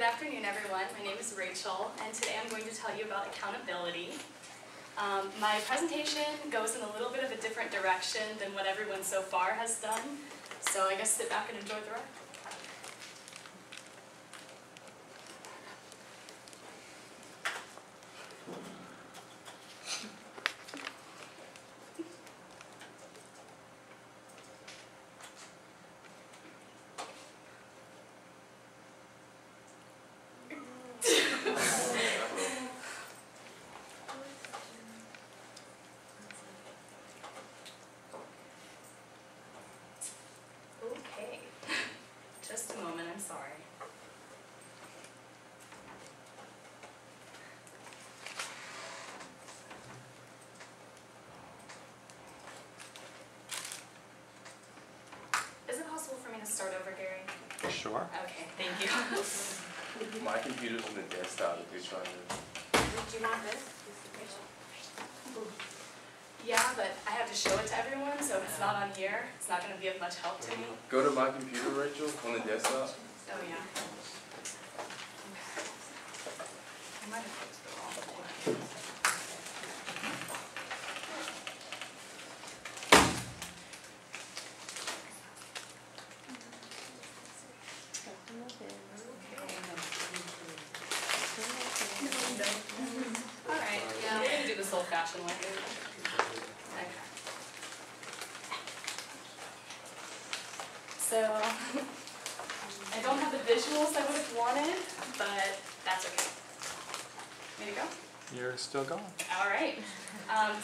afternoon, everyone. My name is Rachel, and today I'm going to tell you about accountability. My presentation goes in a little bit of a different direction than what everyone so far has done, so I guess sit back and enjoy the ride. Okay, just a moment, I'm sorry. Is it possible for me to start over, Gary? Sure. Okay, thank you. My computer's on the desktop if you're trying to... Do you want this? Yeah, but I have to show it to everyone, so if it's not on here, it's not going to be of much help to me. Go to my computer, Rachel, on the desktop. Oh, yeah. I might have fixed the wrong one. Alright, yeah, we're going to do this old-fashioned way. Okay. So, I don't have the visuals I would have wanted, but that's okay. Ready to go? You're still going. Alright.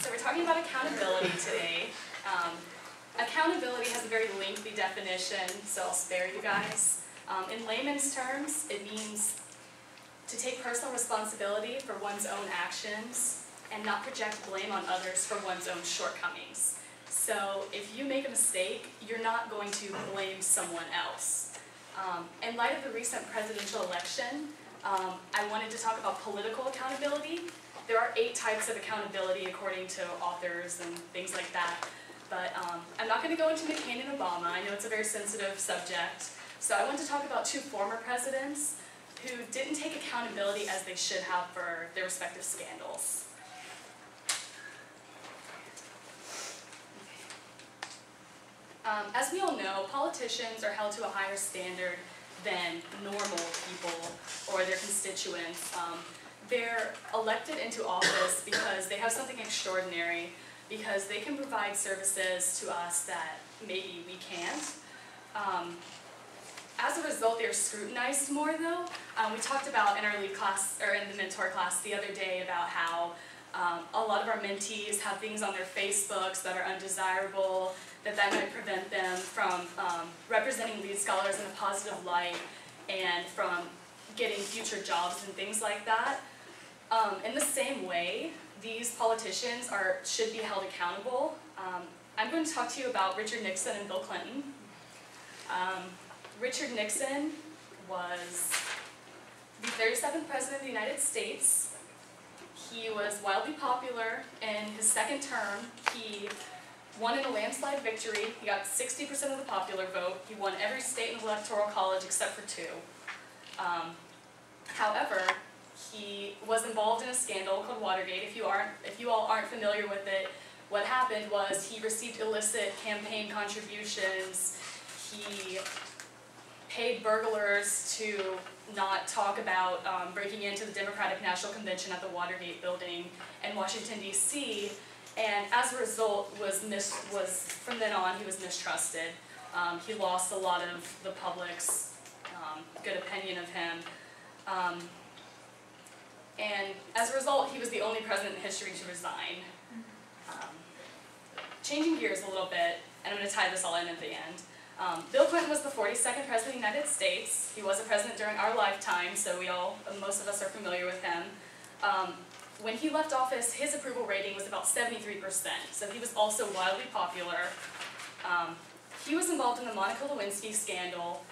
So we're talking about accountability today. Accountability has a very lengthy definition, so I'll spare you guys. In layman's terms, it means to take personal responsibility for one's own actions and not project blame on others for one's own shortcomings. So if you make a mistake, you're not going to blame someone else. In light of the recent presidential election, I wanted to talk about political accountability. There are 8 types of accountability according to authors and things like that. But I'm not going to go into McCain and Obama. I know it's a very sensitive subject. So I want to talk about 2 former presidents who didn't take accountability as they should have for their respective scandals. As we all know, politicians are held to a higher standard than normal people or their constituents. They're elected into office because they have something extraordinary, because they can provide services to us that maybe we can't. As a result, they're scrutinized more, though. We talked about in our lead class, or in the mentor class the other day, about how a lot of our mentees have things on their Facebooks that are undesirable, that might prevent them from representing lead scholars in a positive light and from getting future jobs and things like that. In the same way, these politicians should be held accountable. I'm going to talk to you about Richard Nixon and Bill Clinton. Richard Nixon was the 37th President of the United States. He was wildly popular. In his second term, he won in a landslide victory. He got 60% of the popular vote. He won every state in the Electoral College except for 2. However, he was involved in a scandal called Watergate. If you all aren't familiar with it, what happened was he received illicit campaign contributions. He paid burglars to not talk about breaking into the Democratic National Convention at the Watergate building in Washington, D.C., and as a result, from then on, he was mistrusted. He lost a lot of the public's good opinion of him. And as a result, he was the only president in history to resign. Changing gears a little bit, and I'm going to tie this all in at the end. Bill Clinton was the 42nd President of the United States. He was a president during our lifetime, so most of us are familiar with him. When he left office, his approval rating was about 73%, so he was also wildly popular. He was involved in the Monica Lewinsky scandal.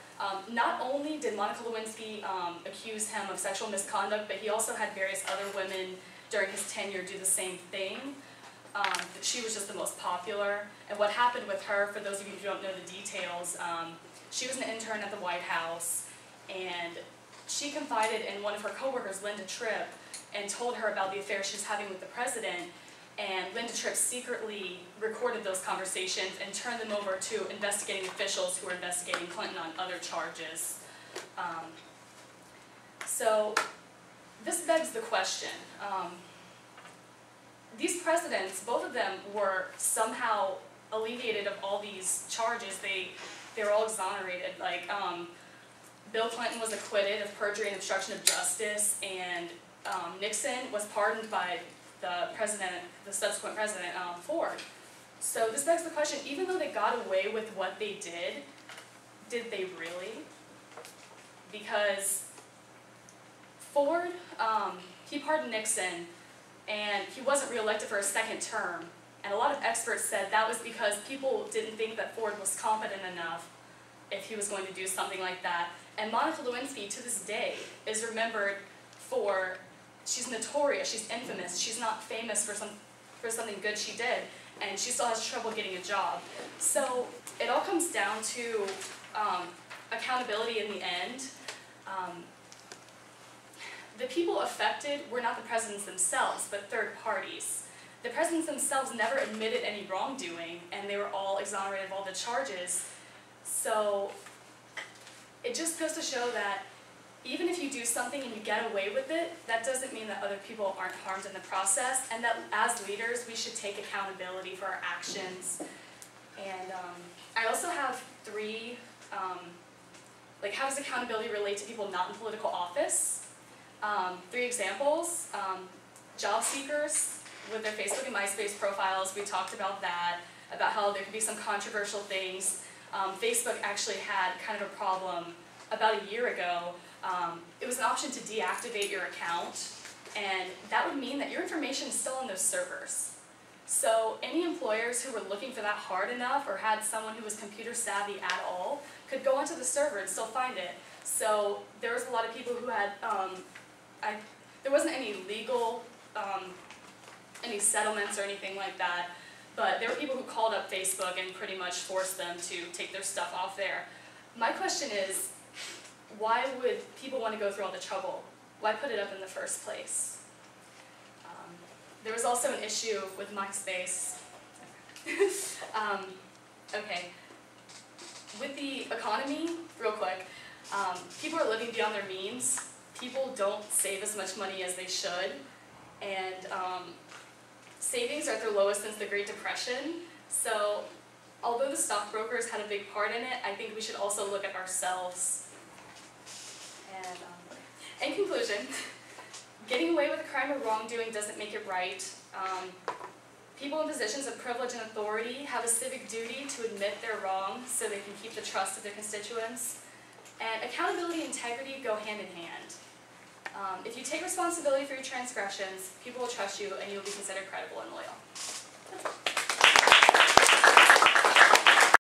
Not only did Monica Lewinsky accuse him of sexual misconduct, but he also had various other women during his tenure do the same thing. She was just the most popular. And what happened with her, for those of you who don't know the details, she was an intern at the White House, and she confided in one of her coworkers, Linda Tripp, and told her about the affair she was having with the president. And Linda Tripp secretly recorded those conversations and turned them over to investigating officials who were investigating Clinton on other charges. So this begs the question. These presidents, both of them, were somehow alleviated of all these charges. They were all exonerated. Like, Bill Clinton was acquitted of perjury and obstruction of justice, and Nixon was pardoned by the subsequent president, Ford. So this begs the question, even though they got away with what they did they really? Because Ford, he pardoned Nixon, and he wasn't reelected for a second term. And a lot of experts said that was because people didn't think that Ford was competent enough if he was going to do something like that. And Monica Lewinsky, to this day, is remembered for, she's notorious, she's infamous, she's not famous for something good she did, and she still has trouble getting a job. So it all comes down to accountability in the end. The people affected were not the presidents themselves, but third parties. The presidents themselves never admitted any wrongdoing, and they were all exonerated of all the charges. So it just goes to show that even if you do something and you get away with it, that doesn't mean that other people aren't harmed in the process, and that as leaders we should take accountability for our actions. And I also have three, like, how does accountability relate to people not in political office? 3 examples. Job seekers with their Facebook and MySpace profiles, we talked about that, about how there could be some controversial things. Facebook actually had kind of a problem about a year ago. It was an option to deactivate your account, and that would mean that your information is still on those servers. So any employers who were looking for that hard enough or had someone who was computer savvy at all could go onto the server and still find it. So there was a lot of people who had, there wasn't any legal, any settlements or anything like that, but there were people who called up Facebook and pretty much forced them to take their stuff off there. My question is, why would people want to go through all the trouble? Why put it up in the first place? There was also an issue with MySpace. Okay. With the economy, real quick, people are living beyond their means. People don't save as much money as they should, and savings are at their lowest since the Great Depression. So although the stockbrokers had a big part in it, I think we should also look at ourselves. And in conclusion, getting away with a crime or wrongdoing doesn't make it right. People in positions of privilege and authority have a civic duty to admit their wrong so they can keep the trust of their constituents. And accountability and integrity go hand in hand. If you take responsibility for your transgressions, people will trust you and you'll be considered credible and loyal. That's it.